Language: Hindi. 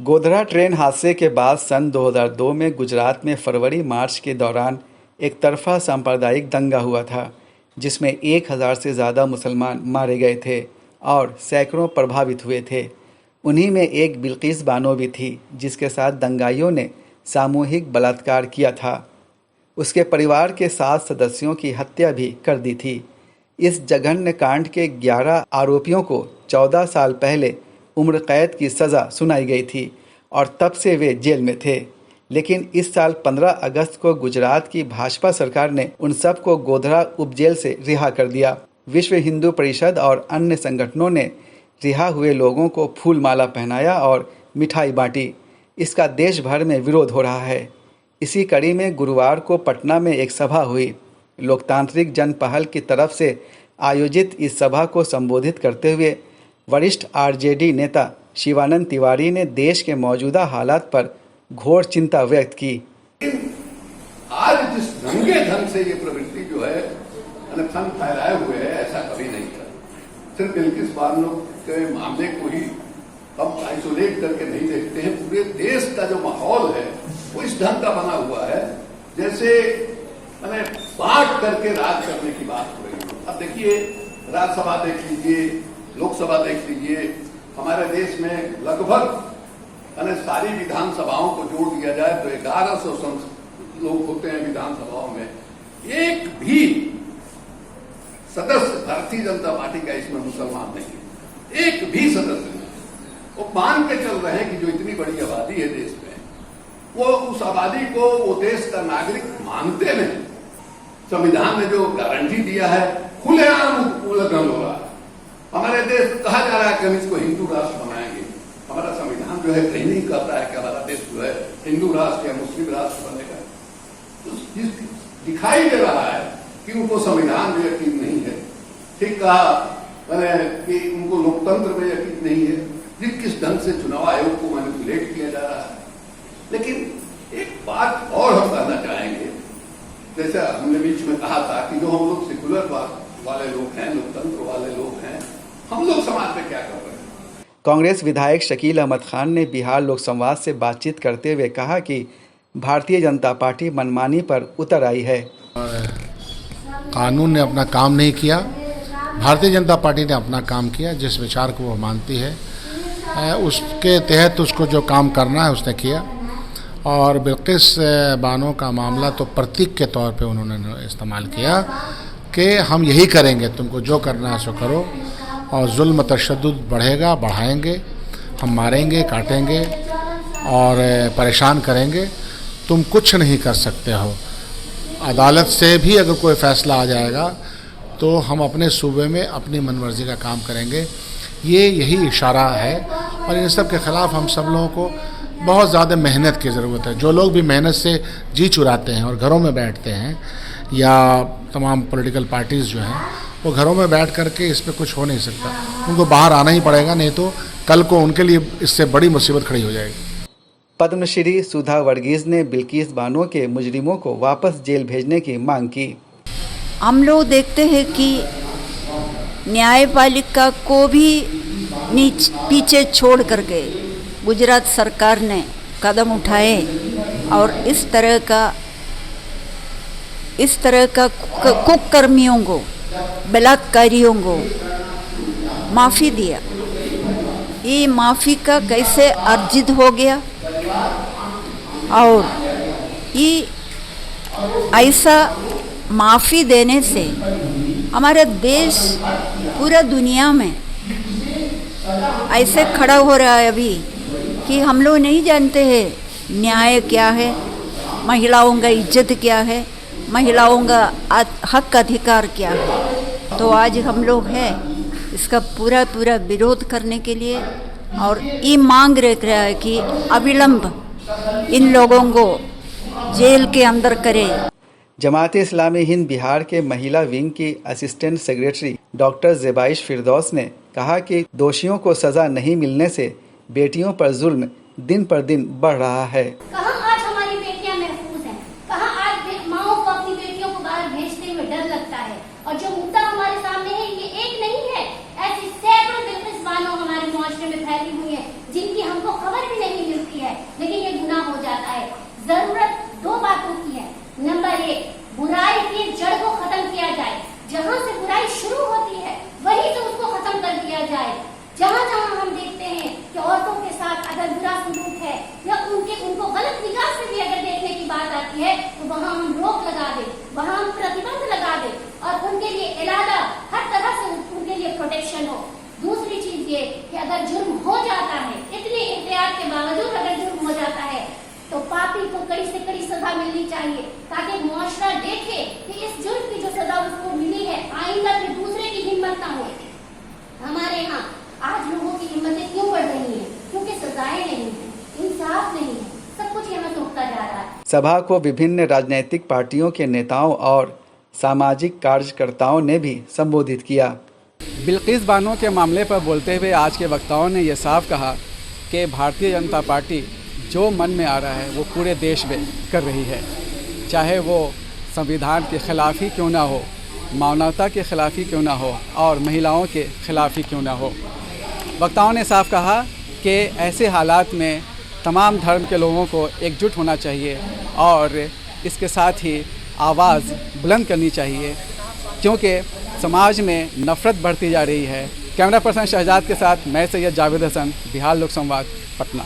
गोधरा ट्रेन हादसे के बाद सन 2002 में गुजरात में फरवरी मार्च के दौरान एक तरफा सांप्रदायिक दंगा हुआ था, जिसमें 1000 से ज़्यादा मुसलमान मारे गए थे और सैकड़ों प्रभावित हुए थे। उन्हीं में एक बिल्किस बानो भी थी, जिसके साथ दंगाइयों ने सामूहिक बलात्कार किया था। उसके परिवार के 7 सदस्यों की हत्या भी कर दी थी। इस जघन्य कांड के 11 आरोपियों को 14 साल पहले उम्र कैद की सज़ा सुनाई गई थी और तब से वे जेल में थे। लेकिन इस साल 15 अगस्त को गुजरात की भाजपा सरकार ने उन सब को गोधरा उपजेल से रिहा कर दिया। विश्व हिंदू परिषद और अन्य संगठनों ने रिहा हुए लोगों को फूल माला पहनाया और मिठाई बांटी। इसका देश भर में विरोध हो रहा है। इसी कड़ी में गुरुवार को पटना में एक सभा हुई। लोकतांत्रिक जन पहल की तरफ से आयोजित इस सभा को संबोधित करते हुए वरिष्ठ आरजेडी नेता शिवानंद तिवारी ने देश के मौजूदा हालात पर घोर चिंता व्यक्त की। आज जिस ढंग से ये प्रवृत्ति जो है अनशन फैलाए हुए है, ऐसा कभी नहीं था। सिर्फ बिल्किस बानो के मामले को ही हम आइसोलेट करके नहीं देखते हैं। पूरे देश का जो माहौल है वो इस ढंग का बना हुआ है जैसे मैंने बांट करके राज करने की बात हो रही है। अब देखिए, राज्यसभा देख लीजिए, लोकसभा देख लीजिए, हमारे देश में लगभग सारी विधानसभाओं को जोड़ दिया जाए तो 1100 लोग होते हैं विधानसभाओं में। एक भी सदस्य भारतीय जनता पार्टी का इसमें मुसलमान नहीं है, एक भी सदस्य नहीं। वो मान के चल रहे हैं कि जो इतनी बड़ी आबादी है देश में, वो उस आबादी को वो देश का नागरिक मानते नहीं। संविधान ने जो गारंटी दिया है खुलेआम उल्लंघन हो रहा है। हमारे देश कहा जा रहा है कि हम इसको हिंदू राष्ट्र बनाएंगे। हमारा संविधान जो है कहीं नहीं कहता है कि हमारा देश जो है हिंदू राष्ट्र या मुस्लिम राष्ट्र बनेगा। तो दिखाई दे रहा है कि उनको संविधान में यकीन नहीं है। ठीक कहा मैंने कि उनको लोकतंत्र में यकीन नहीं है। किस ढंग से चुनाव आयोग को मैनिपुलेट किया जा रहा है। लेकिन एक बात और हम कहना चाहेंगे, जैसे हमने बीच में कहा था कि जो हम लोग सेकुलर वाले लोग हैं, लोकतंत्र वाले लोग हैं, हम लोग समाज में क्या कर रहे हैं। कांग्रेस विधायक शकील अहमद खान ने बिहार लोक संवाद से बातचीत करते हुए कहा कि भारतीय जनता पार्टी मनमानी पर उतर आई है। कानून ने अपना काम नहीं किया, भारतीय जनता पार्टी ने अपना काम किया। जिस विचार को वो मानती है उसके तहत उसको जो काम करना है उसने किया। और बिल्किस बानो का मामला तो प्रतीक के तौर पे उन्होंने इस्तेमाल किया कि हम यही करेंगे, तुमको जो करना है सो करो। और जुल्म तशद्दुद बढ़ेगा, बढ़ाएंगे, हम मारेंगे, काटेंगे और परेशान करेंगे। तुम कुछ नहीं कर सकते हो। अदालत से भी अगर कोई फैसला आ जाएगा तो हम अपने सूबे में अपनी मनमर्जी का काम करेंगे। यही इशारा है। और इन सब के ख़िलाफ़ हम सब लोगों को बहुत ज़्यादा मेहनत की ज़रूरत है। जो लोग भी मेहनत से जी चुराते हैं और घरों में बैठते हैं, या तमाम पॉलिटिकल पार्टीज़ जो हैं वो घरों में बैठ करके इस पर कुछ हो नहीं सकता। उनको बाहर आना ही पड़ेगा, नहीं तो कल को उनके लिए इससे बड़ी मुसीबत खड़ी हो जाएगी। पद्मश्री सुधा वर्गीज़ ने बिल्किस बानो के मुजरिमों को वापस जेल भेजने की मांग की। हम लोग देखते हैं कि न्यायपालिका को भी पीछे छोड़ करके गुजरात सरकार ने कदम उठाए और इस तरह का कुकर्मियों को, बलात्कारियों को माफ़ी दिया। ये माफ़ी का कैसे अर्जित हो गया? और ये ऐसा माफ़ी देने से हमारा देश पूरा दुनिया में ऐसे खड़ा हो रहा है अभी कि हम लोग नहीं जानते हैं न्याय क्या है, महिलाओं का इज्जत क्या है, महिलाओं का हक अधिकार क्या है। तो आज हम लोग हैं इसका पूरा विरोध करने के लिए और ये मांग रख रहा है कि अविलंब इन लोगों को जेल के अंदर करे। जमात इस्लामी हिंद बिहार के महिला विंग की असिस्टेंट सेक्रेटरी डॉक्टर ज़ेबाइश फिरदौस ने कहा कि दोषियों को सज़ा नहीं मिलने से बेटियों पर जुल्म दिन पर दिन बढ़ रहा है। कहाँ आज हमारी बेटियां महफूज हैं? कहाँ आज माओ को अपनी बेटियों को बाहर भेजते हुए डर लगता है? और जो मुद्दा हमारे सामने है ये एक नहीं है, ऐसी सैकड़ों बिल्किस बानो हमारे मुआशरे में फैली हुई है जिनकी हमको खबर भी नहीं मिल है, लेकिन ये गुनाह हो जाता है। जरूरत दो बातों की है। नंबर एक, बुराई की जड़ को खत्म किया जाए। जहां से बुराई शुरू होती है वहीं से उसको खत्म कर दिया जाए। जहां जहां हम देखते हैं कि औरतों के साथ अगर बुरा सलूक है या उनको गलत निगाह से भी अगर देखने की बात आती है तो वहां हम रोक लगा दें, वहां हम प्रतिबंध लगा दें और उनके लिए इलाजा हर तरह से उनके लिए प्रोटेक्शन हो। दूसरी चीज ये कि अगर जुर्म हो जाता है, इतनी एहतियात के बावजूद अगर जुर्म हो जाता है तो पापी को कड़ी से कड़ी सजा मिलनी चाहिए, ताकि मुआशरा देखे कि इस जुर्म की जो सजा उसको मिली है आइंदा फिर दूसरे की हिम्मत ना हो। हमारे यहाँ आज लोगों की हिम्मतें क्यों बढ़ रही हैं? क्योंकि सजाएं नहीं है, इंसाफ नहीं है, सब कुछ यहाँ से उठता जा रहा है। सभा को विभिन्न राजनीतिक पार्टियों के नेताओं और सामाजिक कार्यकर्ताओं ने भी संबोधित किया। बिल्किस बानो के मामले पर बोलते हुए आज के वक्ताओं ने यह साफ कहा कि भारतीय जनता पार्टी जो मन में आ रहा है वो पूरे देश में कर रही है, चाहे वो संविधान के खिलाफ ही क्यों ना हो, मानवता के खिलाफ ही क्यों ना हो और महिलाओं के खिलाफ ही क्यों ना हो। वक्ताओं ने साफ कहा कि ऐसे हालात में तमाम धर्म के लोगों को एकजुट होना चाहिए और इसके साथ ही आवाज़ बुलंद करनी चाहिए, क्योंकि समाज में नफ़रत बढ़ती जा रही है। कैमरा पर्सन शहजाद के साथ मैं सैयद जावेद हसन, बिहार लोक संवाद, पटना।